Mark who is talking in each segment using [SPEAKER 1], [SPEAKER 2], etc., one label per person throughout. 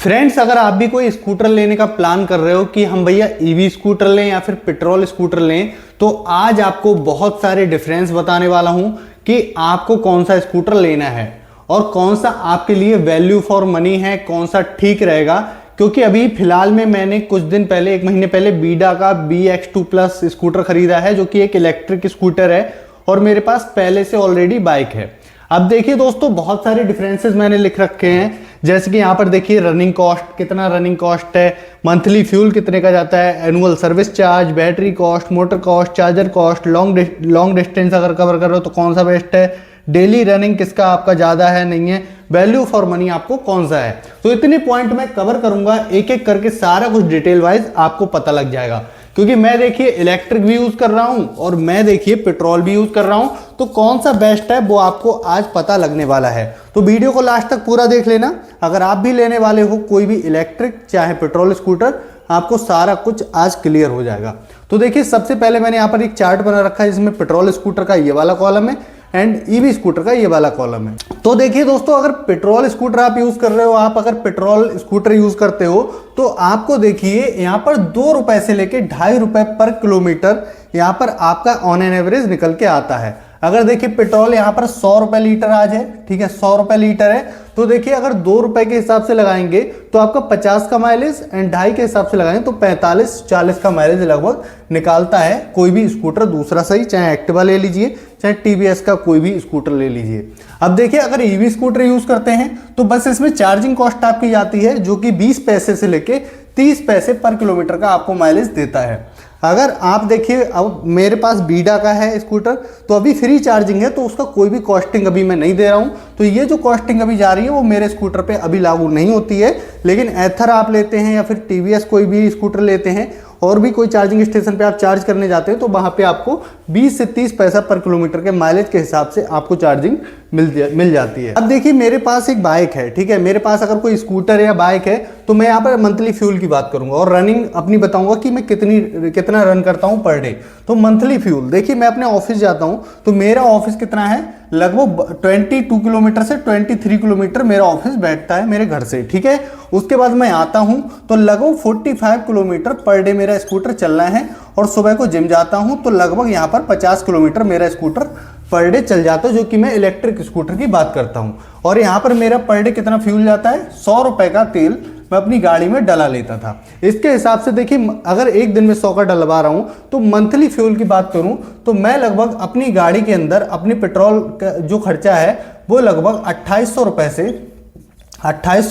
[SPEAKER 1] Friends, अगर आप भी कोई स्कूटर लेने का प्लान कर रहे हो कि हम भैया ईवी स्कूटर लें या फिर पेट्रोल स्कूटर लें, तो आज आपको बहुत सारे डिफरेंस बताने वाला हूं कि आपको कौन सा स्कूटर लेना है और कौन सा आपके लिए वैल्यू फॉर मनी है, कौन सा ठीक रहेगा। क्योंकि अभी फिलहाल में मैंने कुछ दिन पहले, एक महीने पहले बीडा का BX2 प्लस स्कूटर खरीदा है, जो कि एक इलेक्ट्रिक स्कूटर है और मेरे पास पहले से ऑलरेडी बाइक है। अब देखिए दोस्तों, बहुत सारे डिफरेंसेस मैंने लिख रखे हैं। जैसे कि यहाँ पर देखिए रनिंग कॉस्ट, कितना रनिंग कॉस्ट है, मंथली फ्यूल कितने का जाता है, annual service charge, battery cost, motor cost, charger cost, long distance अगर कवर कर रहे हो तो कौन सा बेस्ट है, डेली रनिंग किसका आपका ज़्यादा है नहीं है, वैल्यू फॉर मनी आपको कौन सा है। तो इतने पॉइंट मैं कवर करूंगा, एक एक करके सारा कुछ डिटेल वाइज आपको पता लग जाएगा। क्योंकि मैं देखिए इलेक्ट्रिक भी यूज कर रहा हूं और मैं देखिए पेट्रोल भी यूज कर रहा हूं, तो कौन सा बेस्ट है वो आपको आज पता लगने वाला है। तो वीडियो को लास्ट तक पूरा देख लेना। अगर आप भी लेने वाले हो कोई भी इलेक्ट्रिक चाहे पेट्रोल स्कूटर, आपको सारा कुछ आज क्लियर हो जाएगा। तो देखिए, सबसे पहले मैंने यहाँ पर एक चार्ट बना रखा है जिसमें पेट्रोल स्कूटर का ये वाला कॉलम है एंड ईवी स्कूटर का ये वाला कॉलम है। तो देखिए दोस्तों, अगर पेट्रोल स्कूटर आप यूज कर रहे हो, आप अगर पेट्रोल स्कूटर यूज करते हो तो आपको देखिए यहाँ पर 2 रुपए से लेके 2.5 रुपए पर किलोमीटर यहाँ पर आपका ऑन एन एवरेज निकल के आता है। अगर देखिए पेट्रोल यहाँ पर 100 रुपए लीटर आज है, ठीक है, 100 रुपए लीटर है। तो देखिए अगर 2 रुपए के हिसाब से लगाएंगे तो आपका 50 का माइलेज एंड 2.5 के हिसाब से लगाएंगे तो 45-40 का माइलेज लगभग निकालता है कोई भी स्कूटर दूसरा सही, चाहे एक्टिवा ले लीजिए चाहे TVS का कोई भी स्कूटर ले लीजिए। अब देखिए, अगर ईवी स्कूटर यूज करते हैं तो बस इसमें चार्जिंग कॉस्ट आपकी जाती है जो कि 20 पैसे से लेके 30 पैसे पर किलोमीटर का आपको माइलेज देता है। अगर आप देखिए, अब मेरे पास बीडा का है स्कूटर, तो अभी फ्री चार्जिंग है तो उसका कोई भी कॉस्टिंग अभी मैं नहीं दे रहा हूं। तो ये जो कॉस्टिंग अभी जा रही है वो मेरे स्कूटर पे अभी लागू नहीं होती है। लेकिन एथर आप लेते हैं या फिर TVS कोई भी स्कूटर लेते हैं और भी कोई चार्जिंग स्टेशन पे आप चार्ज करने जाते हैं तो वहां पे आपको 20 से 30 पैसा पर किलोमीटर के माइलेज के हिसाब से आपको चार्जिंग मिल जाती है। अब देखिए, मेरे पास एक बाइक है, ठीक है, मेरे पास अगर कोई स्कूटर या बाइक है तो मैं यहाँ पर मंथली फ्यूल की बात करूंगा और रनिंग अपनी बताऊंगा कि मैं कितना रन करता हूँ पर डे। तो मंथली फ्यूल देखिए, मैं अपने ऑफिस जाता हूँ तो मेरा ऑफिस कितना है, लगभग 22 किलोमीटर से 23 किलोमीटर मेरा ऑफिस बैठता है मेरे घर से, ठीक है। उसके बाद मैं आता हूं तो लगभग 45 किलोमीटर पर डे मेरा स्कूटर चलना है और सुबह को जिम जाता हूं तो लगभग यहां पर 50 किलोमीटर मेरा स्कूटर पर डे चल जाता है, जो कि मैं इलेक्ट्रिक स्कूटर की बात करता हूं। और यहां पर मेरा पर डे कितना फ्यूल जाता है, 100 रुपए का तेल मैं अपनी गाड़ी में डला लेता था। इसके हिसाब से देखिए, अगर एक दिन में 100 का डलवा रहा हूं तो मंथली फ्यूल की बात करूं तो मैं लगभग अपनी गाड़ी के अंदर अपनी पेट्रोल का जो खर्चा है वो लगभग 2800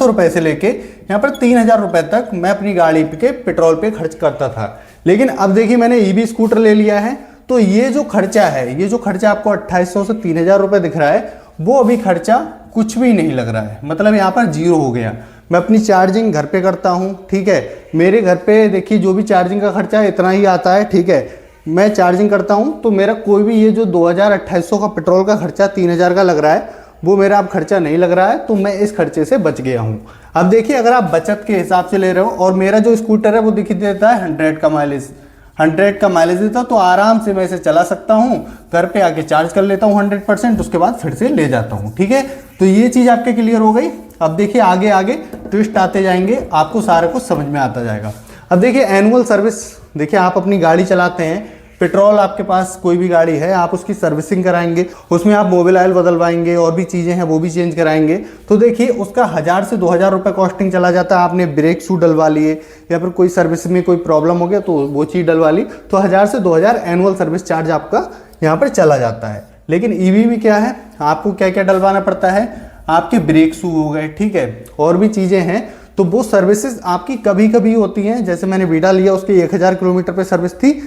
[SPEAKER 1] रुपए से लेके यहाँ पर 3000 रुपए तक मैं अपनी गाड़ी के पेट्रोल पे खर्च करता था। लेकिन अब देखिए, मैंने ईवी स्कूटर ले लिया है तो ये जो खर्चा है, ये जो खर्चा आपको 2800 से 3000 रुपए दिख रहा है, वो अभी खर्चा कुछ भी नहीं लग रहा है, मतलब यहाँ पर जीरो हो गया। मैं अपनी चार्जिंग घर पे करता हूँ, ठीक है, मेरे घर पे देखिए जो भी चार्जिंग का खर्चा है इतना ही आता है, ठीक है। मैं चार्जिंग करता हूँ तो मेरा कोई भी ये जो 2800 का पेट्रोल का खर्चा 3000 का लग रहा है वो मेरा अब खर्चा नहीं लग रहा है, तो मैं इस खर्चे से बच गया हूँ। अब देखिए, अगर आप बचत के हिसाब से ले रहे हो और मेरा जो स्कूटर है वो देखिए देता है 100 का माइलेज, 100 का माइलेज देता तो आराम से मैं इसे चला सकता हूँ, घर पे आके चार्ज कर लेता हूँ 100%, उसके बाद फिर से ले जाता हूँ, ठीक है। तो ये चीज़ आपके क्लियर हो गई। अब देखिए आगे आगे ट्विस्ट आते जाएंगे, आपको सारा कुछ समझ में आता जाएगा। अब देखिए एनुअल सर्विस, देखिए आप अपनी गाड़ी चलाते हैं, पेट्रोल आपके पास कोई भी गाड़ी है, आप उसकी सर्विसिंग कराएंगे, उसमें आप मोबिल ऑयल बदलवाएंगे और भी चीज़ें हैं वो भी चेंज कराएंगे, तो देखिए उसका 1000 से 2000 रुपये कॉस्टिंग चला जाता है। आपने ब्रेक शू डलवा लिए या फिर कोई सर्विस में कोई प्रॉब्लम हो गया तो वो चीज़ डलवा ली, तो 1000 से 2000 एनुअल सर्विस चार्ज आपका यहाँ पर चला जाता है। लेकिन ईवी में क्या है, आपको क्या क्या डलवाना पड़ता है, आपके ब्रेक शू हो गए, ठीक है, और भी चीज़ें हैं, तो वो सर्विसेज आपकी कभी कभी होती हैं। जैसे मैंने वीडा लिया, उसकी 1000 किलोमीटर पे सर्विस थी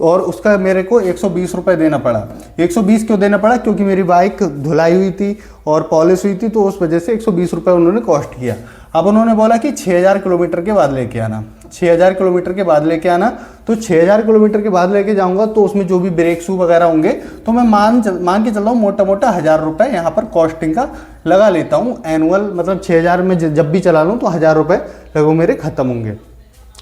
[SPEAKER 1] और उसका मेरे को 120 रुपये देना पड़ा। 120 क्यों देना पड़ा, क्योंकि मेरी बाइक धुलाई हुई थी और पॉलिश हुई थी, तो उस वजह से 120 रुपये उन्होंने कॉस्ट किया। अब उन्होंने बोला कि 6000 किलोमीटर के बाद लेके आना, 6000 किलोमीटर के बाद लेके आना, तो 6000 किलोमीटर के बाद लेके जाऊंगा तो उसमें जो भी ब्रेक शू वगैरह होंगे तो मैं मान के चल रहा हूँ मोटा मोटा 1000 रुपये यहाँ पर कॉस्टिंग का लगा लेता हूँ एनुअल, मतलब 6000 में जब भी चला लूँ तो 1000 रुपये लगभग मेरे खत्म होंगे।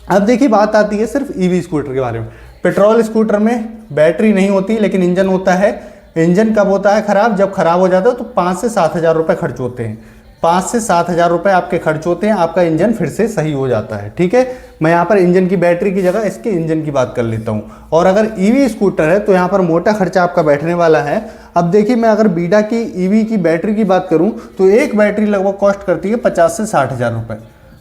[SPEAKER 1] अब देखिए बात आती है सिर्फ ईवी स्कूटर के बारे में। पेट्रोल स्कूटर में बैटरी नहीं होती लेकिन इंजन होता है। इंजन कब होता है खराब, जब खराब हो जाता है तो 5 से 7 हज़ार रुपये खर्च होते हैं। 5 से 7 हज़ार रुपये आपके खर्च होते हैं, आपका इंजन फिर से सही हो जाता है। ठीक है, मैं यहाँ पर इंजन की बैटरी की जगह इसके इंजन की बात कर लेता हूँ। और अगर ईवी स्कूटर है तो यहाँ पर मोटा खर्चा आपका बैठने वाला है। अब देखिए, मैं अगर बीडा की ईवी की बैटरी की बात करूँ तो एक बैटरी लगभग कॉस्ट करती है 50 से 60 हज़ार रुपये,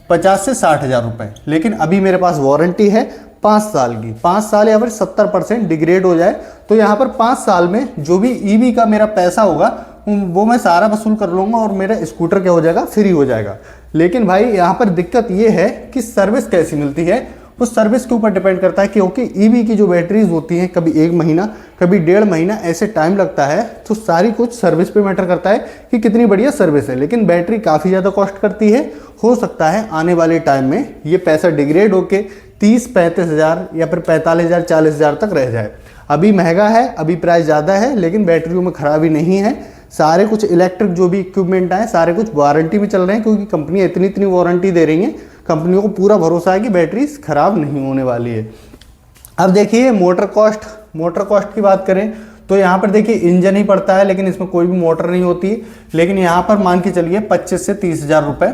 [SPEAKER 1] 50 से 60 हज़ार रुपये। लेकिन अभी मेरे पास वारंटी है 5 साल की, 5 साल या फिर 70% डिग्रेड हो जाए तो यहाँ पर 5 साल में जो भी ईवी का मेरा पैसा होगा वो मैं सारा वसूल कर लूँगा और मेरा स्कूटर क्या हो जाएगा, फ्री हो जाएगा। लेकिन भाई यहाँ पर दिक्कत ये है कि सर्विस कैसी मिलती है, वो सर्विस के ऊपर डिपेंड करता है, क्योंकि ईवी की जो बैटरीज होती हैं कभी 1 महीना कभी 1.5 महीना ऐसे टाइम लगता है। तो सारी कुछ सर्विस पे मैटर करता है कि कितनी बढ़िया सर्विस है। लेकिन बैटरी काफ़ी ज़्यादा कॉस्ट करती है, हो सकता है आने वाले टाइम में ये पैसा डिग्रेड होके 30-35 हज़ार या फिर 45 हज़ार 40 हज़ार तक रह जाए। अभी महंगा है, अभी प्राइस ज़्यादा है, लेकिन बैटरियों में खराबी नहीं है। सारे कुछ इलेक्ट्रिक जो भी इक्विपमेंट हैं सारे कुछ वारंटी में चल रहे हैं, क्योंकि कंपनियाँ इतनी वारंटी दे रही हैं, कंपनियों को पूरा भरोसा है कि बैटरी खराब नहीं होने वाली है। अब देखिए मोटर कॉस्ट की बात करें तो यहाँ पर देखिए इंजन ही पड़ता है, लेकिन इसमें कोई भी मोटर नहीं होती। लेकिन यहाँ पर मान के चलिए 25 से 30 हज़ार रुपये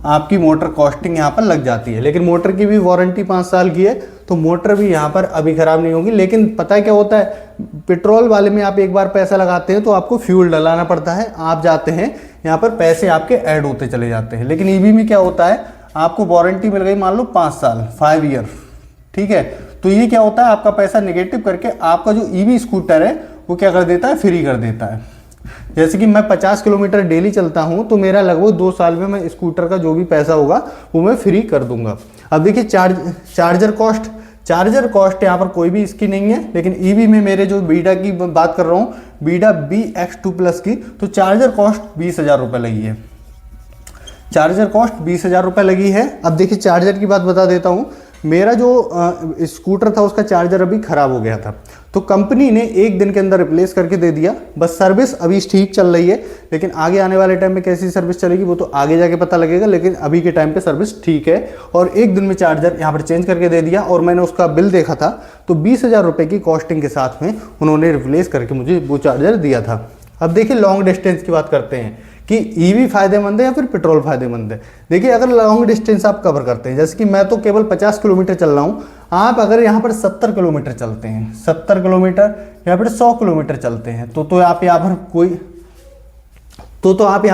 [SPEAKER 1] आपकी मोटर कॉस्टिंग यहाँ पर लग जाती है। लेकिन मोटर की भी वारंटी 5 साल की है, तो मोटर भी यहाँ पर अभी ख़राब नहीं होगी। लेकिन पता है क्या होता है, पेट्रोल वाले में आप एक बार पैसा लगाते हैं तो आपको फ्यूल डलाना पड़ता है, आप जाते हैं यहाँ पर पैसे आपके ऐड होते चले जाते हैं। लेकिन ईवी में क्या होता है, आपको वारंटी मिल गई मान लो 5 साल 5 ईयर, ठीक है, तो ये क्या होता है, आपका पैसा नेगेटिव करके आपका जो ईवी स्कूटर है वो क्या कर देता है, फ्री कर देता है। जैसे कि मैं 50 किलोमीटर डेली चलता हूं तो मेरा लगभग 2 साल में मैं स्कूटर का जो भी पैसा होगा वो मैं फ्री कर दूंगा। अब देखिए चार्जर कॉस्ट यहाँ पर कोई भी इसकी नहीं है। लेकिन ईवी में मेरे जो बीडा की बात कर रहा हूँ, बीडा BX2+ की, तो चार्जर कॉस्ट 20 हज़ार रुपये लगी है। चार्जर कॉस्ट 20 हज़ार रुपये लगी है। अब देखिए चार्जर की बात बता देता हूँ, मेरा जो स्कूटर था उसका चार्जर अभी ख़राब हो गया था, तो कंपनी ने 1 दिन के अंदर रिप्लेस करके दे दिया। बस सर्विस अभी ठीक चल रही है, लेकिन आगे आने वाले टाइम में कैसी सर्विस चलेगी वो तो आगे जाके पता लगेगा। लेकिन अभी के टाइम पे सर्विस ठीक है, और 1 दिन में चार्जर यहाँ पर चेंज करके दे दिया। और मैंने उसका बिल देखा था तो 20 हज़ार रुपये की कॉस्टिंग के साथ में उन्होंने रिप्लेस करके मुझे वो चार्जर दिया था। अब देखिए लॉन्ग डिस्टेंस की बात करते हैं कि ईवी फायदेमंद है या फिर पेट्रोल फायदेमंद है। देखिए अगर लॉन्ग डिस्टेंस आप कवर करते हैं, जैसे कि मैं तो केवल 50 किलोमीटर चल रहा हूँ, आप अगर यहाँ पर 70 किलोमीटर चलते हैं, 70 किलोमीटर या फिर 100 किलोमीटर चलते हैं, तो आप यहाँ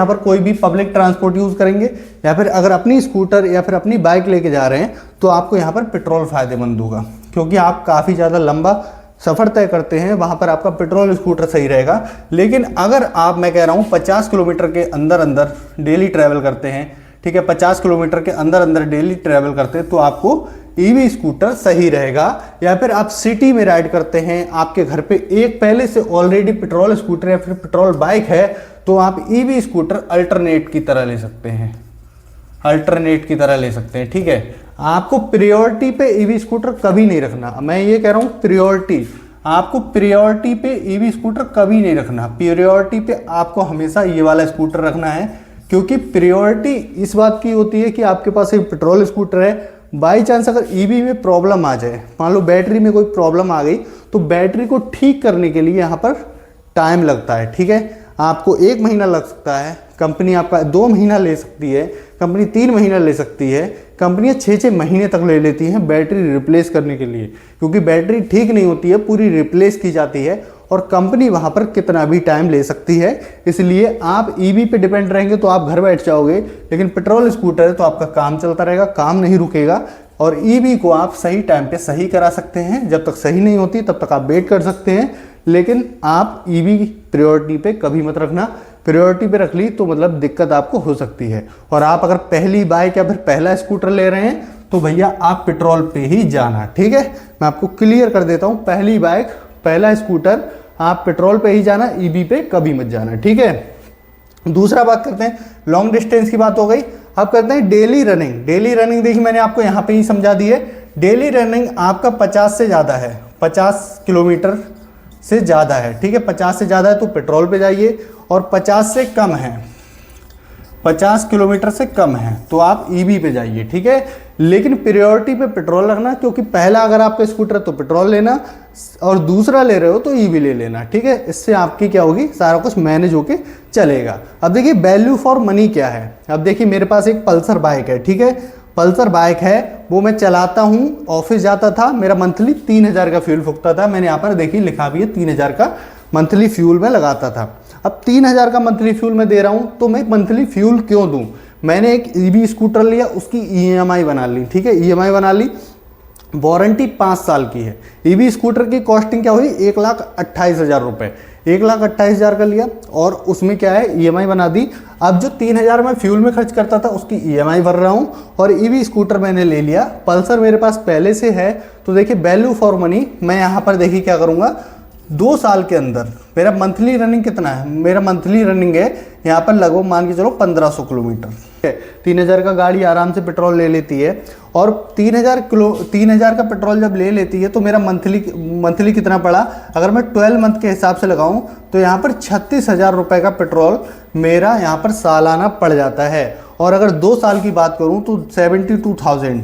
[SPEAKER 1] पर कोई भी पब्लिक ट्रांसपोर्ट यूज़ करेंगे, या फिर अगर अपनी स्कूटर या फिर अपनी बाइक लेके जा रहे हैं तो आपको यहाँ पर पेट्रोल फायदेमंद होगा, क्योंकि आप काफ़ी ज़्यादा लंबा सफ़र तय करते हैं, वहाँ पर आपका पेट्रोल स्कूटर सही रहेगा। लेकिन अगर मैं कह रहा हूँ 50 किलोमीटर के अंदर डेली ट्रैवल करते हैं, ठीक है, 50 किलोमीटर के अंदर डेली ट्रैवल करते हैं, तो आपको ईवी स्कूटर सही रहेगा। या फिर आप सिटी में राइड करते हैं, आपके घर पे एक पहले से ऑलरेडी पेट्रोल स्कूटर या फिर पेट्रोल बाइक है, तो आप ईवी स्कूटर अल्टरनेट की तरह ले सकते हैं, ठीक है। आपको प्रायोरिटी पे ईवी स्कूटर कभी नहीं रखना, मैं ये कह रहा हूँ आपको प्रायोरिटी पे ईवी स्कूटर कभी नहीं रखना। प्रायोरिटी पे आपको हमेशा ये वाला स्कूटर रखना है, क्योंकि प्रायोरिटी इस बात की होती है कि आपके पास एक पेट्रोल स्कूटर है, बाई चांस अगर ईवी में प्रॉब्लम आ जाए, मान लो बैटरी में कोई प्रॉब्लम आ गई, तो बैटरी को ठीक करने के लिए यहाँ पर टाइम लगता है, ठीक है। आपको 1 महीना लग सकता है, कंपनी आपका 2 महीना ले सकती है, कंपनी 3 महीना ले सकती है, कंपनियां 6-6 महीने तक ले लेती हैं बैटरी रिप्लेस करने के लिए, क्योंकि बैटरी ठीक नहीं होती है, पूरी रिप्लेस की जाती है, और कंपनी वहाँ पर कितना भी टाइम ले सकती है। इसलिए आप ईवी पे डिपेंड रहेंगे तो आप घर बैठ जाओगे, लेकिन पेट्रोल स्कूटर है तो आपका काम चलता रहेगा, काम नहीं रुकेगा। और ईवी को आप सही टाइम पे सही करा सकते हैं, जब तक सही नहीं होती तब तक आप वेट कर सकते हैं। लेकिन आप ईवी प्रायोरिटी पे कभी मत रखना, प्रायोरिटी पे रख ली तो मतलब दिक्कत आपको हो सकती है। और आप अगर पहली बाइक या फिर पहला स्कूटर ले रहे हैं तो भैया आप पेट्रोल पे ही जाना, ठीक है। मैं आपको क्लियर कर देता हूँ, पहली बाइक पहला स्कूटर आप पेट्रोल पे ही जाना, ईवी पे कभी मत जाना, ठीक है। दूसरा बात करते हैं, लॉन्ग डिस्टेंस की बात हो गई। अब करते हैं डेली रनिंग। देखिए मैंने आपको यहाँ पे ही समझा दी है। डेली रनिंग आपका 50 से ज़्यादा है, 50 किलोमीटर से ज़्यादा है, ठीक है। 50 से ज़्यादा है तो पेट्रोल पे जाइए, और 50 से कम है, 50 किलोमीटर से कम है तो आप ईवी पे जाइए, ठीक है। लेकिन प्रायोरिटी पे पेट्रोल रखना, क्योंकि पहला अगर आपका स्कूटर है तो पेट्रोल लेना और दूसरा ले रहे हो तो ईवी ले लेना, ठीक है। इससे आपकी क्या होगी, सारा कुछ मैनेज होके चलेगा। अब देखिए वैल्यू फॉर मनी क्या है। अब देखिए मेरे पास एक पल्सर बाइक है, ठीक है। पल्सर बाइक है, वो मैं चलाता हूँ, ऑफिस जाता था, मेरा मंथली 3000 का फ्यूल फूकता था। मैंने यहाँ पर देखिए लिखा भी है 3000 का मंथली फ्यूल में लगाता था। अब 3000 का मंथली फ्यूल में दे रहा हूँ तो मैं मंथली फ्यूल क्यों दूँ। मैंने एक ईवी स्कूटर लिया, उसकी ईएमआई बना ली, ठीक है। ईएमआई बना ली, वारंटी 5 साल की है। ईवी स्कूटर की कॉस्टिंग क्या हुई, 1,28,000 रुपये। 1,28,000 का लिया और उसमें क्या है, ईएमआई बना दी। अब जो 3000 मैं फ्यूल में खर्च करता था उसकी ईएमआई भर रहा हूँ और ईवी स्कूटर मैंने ले लिया। पल्सर मेरे पास पहले से है, तो देखिए वैल्यू फॉर मनी मैं यहाँ पर देखिए क्या करूँगा, 2 साल के अंदर मेरा मंथली रनिंग कितना है, मेरा मंथली रनिंग है यहाँ पर लगभग मान के चलो 1500 किलोमीटर, ठीक है। 3000 का गाड़ी आराम से पेट्रोल ले लेती है और 3000 का पेट्रोल जब ले लेती है तो मेरा मंथली कितना पड़ा, अगर मैं 12 मंथ के हिसाब से लगाऊं तो यहाँ पर 36,000 रुपये का पेट्रोल मेरा यहाँ पर सालाना पड़ जाता है। और अगर 2 साल की बात करूँ तो 72,000,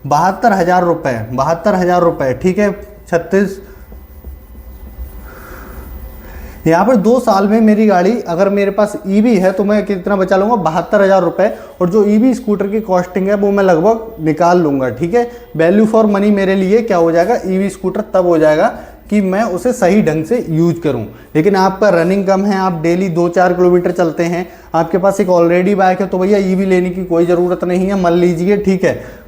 [SPEAKER 1] 72,000 रुपये, ठीक है। 36 यहाँ पर 2 साल में मेरी गाड़ी, अगर मेरे पास ईवी है तो मैं कितना बचा लूँगा, 72,000 रुपये। और जो ईवी स्कूटर की कॉस्टिंग है वो मैं लगभग निकाल लूँगा, ठीक है। वैल्यू फॉर मनी मेरे लिए क्या हो जाएगा, ईवी स्कूटर तब हो जाएगा कि मैं उसे सही ढंग से यूज करूं। लेकिन आपका रनिंग कम है, आप डेली 2-4 किलोमीटर चलते हैं, आपके पास एक ऑलरेडी बाइक है, तो भैया ईवी लेने की कोई ज़रूरत नहीं है, मान लीजिए, ठीक है।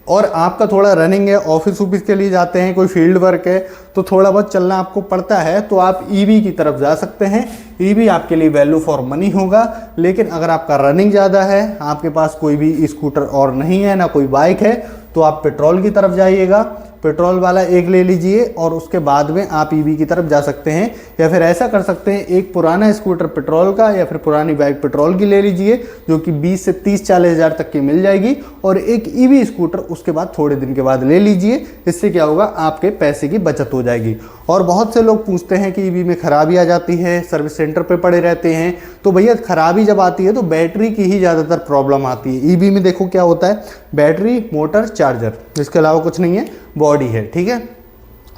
[SPEAKER 1] और आपका थोड़ा रनिंग है, ऑफिस के लिए जाते हैं, कोई फील्ड वर्क है, तो थोड़ा बहुत चलना आपको पड़ता है, तो आप ईवी की तरफ जा सकते हैं। ईवी आपके लिए वैल्यू फॉर मनी होगा। लेकिन अगर आपका रनिंग ज़्यादा है, आपके पास कोई भी स्कूटर और नहीं है, ना कोई बाइक है, तो आप पेट्रोल की तरफ जाइएगा, पेट्रोल वाला एक ले लीजिए और उसके बाद में आप ईवी की तरफ जा सकते हैं। या फिर ऐसा कर सकते हैं, एक पुराना स्कूटर पेट्रोल का या फिर पुरानी बाइक पेट्रोल की ले लीजिए, जो कि 20 से 30-40 हज़ार तक की मिल जाएगी, और एक ईवी स्कूटर उसके बाद थोड़े दिन के बाद ले लीजिए। इससे क्या होगा, आपके पैसे की बचत हो जाएगी। और बहुत से लोग पूछते हैं कि ईवी में खराबी आ जाती है, सर्विस सेंटर पे पड़े रहते हैं, तो भैया खराबी जब आती है तो बैटरी की ही ज़्यादातर प्रॉब्लम आती है। ईवी में देखो क्या होता है, बैटरी, मोटर, चार्जर, इसके अलावा कुछ नहीं है, बॉडी है, ठीक है।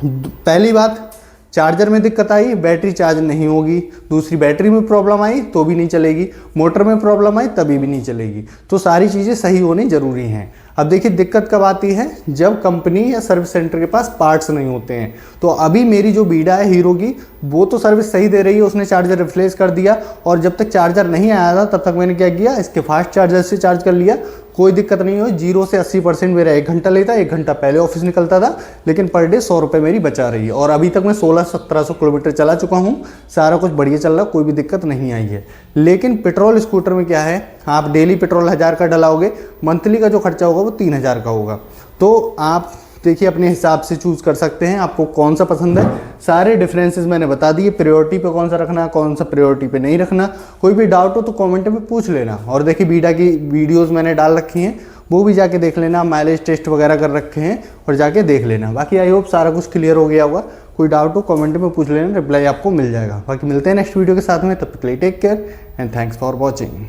[SPEAKER 1] पहली बात, चार्जर में दिक्कत आई, बैटरी चार्ज नहीं होगी। दूसरी, बैटरी में प्रॉब्लम आई तो भी नहीं चलेगी, मोटर में प्रॉब्लम आई तभी भी नहीं चलेगी। तो सारी चीज़ें सही होनी ज़रूरी हैं। अब देखिए दिक्कत कब आती है, जब कंपनी या सर्विस सेंटर के पास पार्ट्स नहीं होते हैं। तो अभी मेरी जो बीडा है हीरो की, वो तो सर्विस सही दे रही है, उसने चार्जर रिप्लेस कर दिया, और जब तक चार्जर नहीं आया था तब तक मैंने क्या किया, इसके फास्ट चार्जर से चार्ज कर लिया, कोई दिक्कत नहीं हुई। 0 से 80% मेरा 1 घंटा लेता, 1 घंटा पहले ऑफिस निकलता था, लेकिन पर डे 100 रुपये मेरी बचा रही है। और अभी तक मैं 1600-1700 किलोमीटर चला चुका हूँ, सारा कुछ बढ़िया चल रहा, कोई भी दिक्कत नहीं आई है। लेकिन पेट्रोल स्कूटर में क्या है, आप डेली पेट्रोल 1000 का डलाओगे, मंथली का जो खर्चा होगा वो 3000 का होगा। तो आप देखिए अपने हिसाब से चूज़ कर सकते हैं, आपको कौन सा पसंद है। सारे डिफरेंसेस मैंने बता दिए, प्रायोरिटी पे कौन सा रखना, कौन सा प्रायोरिटी पे नहीं रखना। कोई भी डाउट हो तो कमेंट में पूछ लेना। और देखिए बीडा की वीडियोस मैंने डाल रखी हैं, वो भी जाके देख लेना, माइलेज टेस्ट वगैरह कर रखे हैं, और जाके देख लेना। बाकी आई होप सारा कुछ क्लियर हो गया होगा। कोई डाउट हो कमेंट में पूछ लेना, रिप्लाई आपको मिल जाएगा। बाकी मिलते हैं नेक्स्ट वीडियो के साथ में, तब तक के लिए take care and thanks for watching.